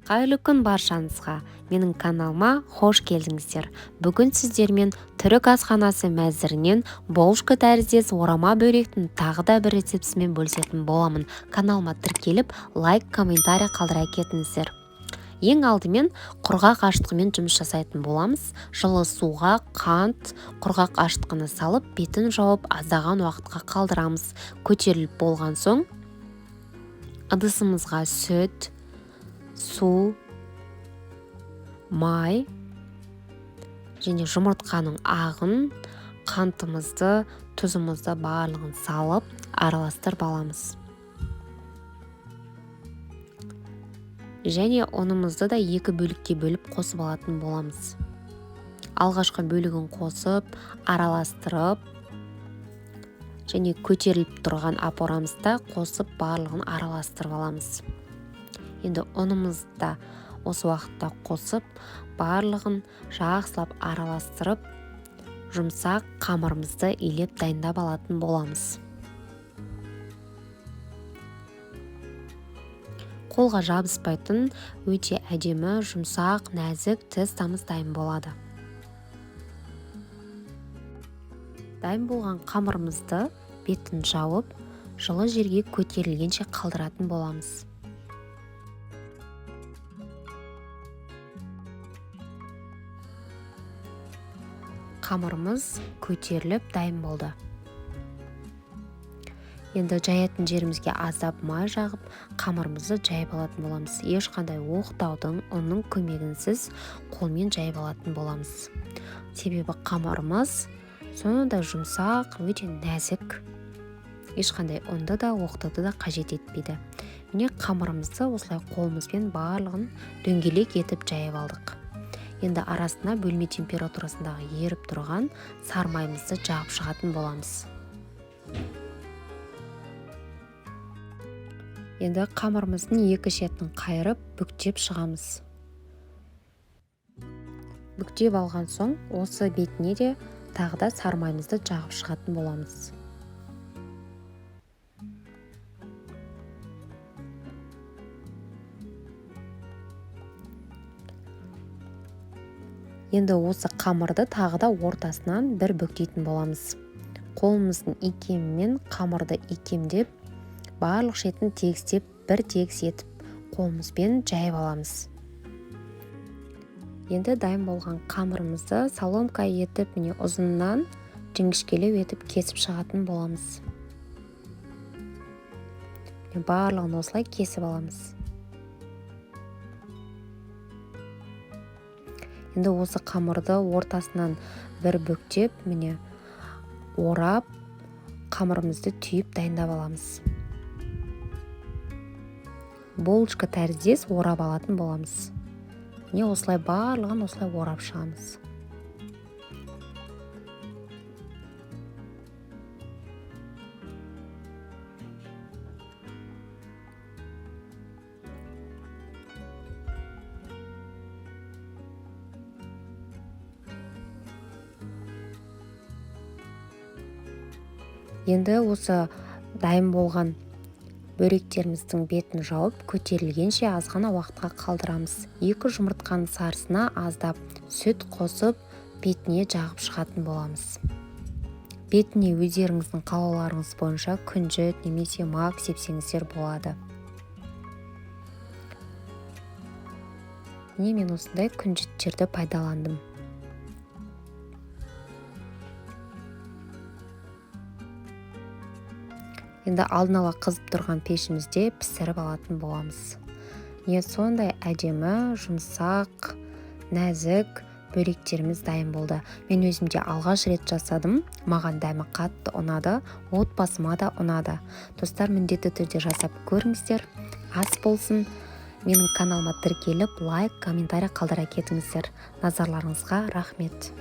Қайырлы күн баршаңызға. Менің каналыма хош келдіңіздер. Бүгін сіздермен түрік асханасы мәзірінен болшка тәріздес орама бөлектің тағы да бір рецептісімен бөлісетін боламын. Каналыма тіркеліп, лайк, комментарий қалдыра кетіңіздер. Ең алдымен құрғақ ашытқымен жұмыс жасайтын боламыз. Жылы суға қант, құрғақ ашытқыны салып, бетін жауып, аздаған уақытқа қалдырамыз. Көтеріліп болған соң ыдысымызға сүт, су, май және жұмыртқаның ағын, қантымызды, тұзымызды барлығын салып араластырып аламыз. Және ұнымызды да екі бөлікке бөліп қосып алатын боламыз. Алғашқы бөлігін қосып, араластырып, және көтеріліп тұрған апорамызды қосып барлығын араластырып аламыз. Енді ұнымызды да осы уақытта қосып, барлығын жақсылап араластырып, жұмсақ қамырымызды илеп дайындап алатын боламыз. Қолға жабыспайтын, өте әдемі, жұмсақ, нәзік тестамыз дайын болады. Дайын болған қамырымызды бетін жауып, жылы жерге көтерілгенше қалдыратын боламыз. Қамырымыз көтеріліп дайын болды. Енді жаятын жерімізге аздап май жағып, қамырымызды жайып алатын боламыз. Ешқандай оқтаудың, ұнның көмегінсіз қолмен жайып алатын боламыз. Себебі қамырымыз сондай жұмсақ, өте нәзік. Ешқандай ұнды да, оқтауды да қажет етпейді. Міне қамырымызды осылай қолымызбен барлығын дөңгелек етіп жайып алдық. Енді арасына бөлме температурасындағы еріп тұрған сармаймызды жағып шығатын боламыз. Енді қамырымыздың екі шетін қайырып, бүктеп шығамыз. Бүктеп алған соң, осы бетіне де тағы да сармаймызды жағып шығатын боламыз. Енді осы қамырды тағы да ортасынан бір бүктейтін боламыз. Қолымыздың икемімен қамырды икемдеп, барлық шетін тегістеп, бір тегіс етіп, қолымызбен жайып аламыз. Енді дайын болған қамырымызды соломка етіп, міне ұзыннан жіңішкелеу етіп кесіп шығатын боламыз. Барлығын осылай кесіп аламыз. Енді осы қамырды ортасынан бір бүктеп, міне орап, қамырымызды түйіп дайындап аламыз. Болшка тәріздес орап алатын боламыз. Міне осылай барлығын осылай орап шығамыз. Енді осы дайын болған бөректеріміздің бетін жауып, көтерілгенше азғана уақытқа қалдырамыз. Екі жұмыртқаның сарысына аздап сүт қосып, бетіне жағып шығатын боламыз. Бетіне өздеріңіздің қалауларыңыз бойынша күнжіт немесе мак сепсеңіздер болады. Мен осындай күнжіттерді пайдаландым. Енді алдын ала қызып тұрған пешімізде пісіріп алатын боламыз. Сондай әдемі, жұмсақ, нәзік бөректеріміз дайын болды. Мен өзімде алғаш рет жасадым. Маған дәмі қатты ұнады, отбасыма да ұнады. Достар, міндетті түрде жасап көріңіздер. Ас болсын. Менің каналыма тіркеліп, лайк, комментарий қалдыра кетіңіздер. Назарларыңызға рахмет.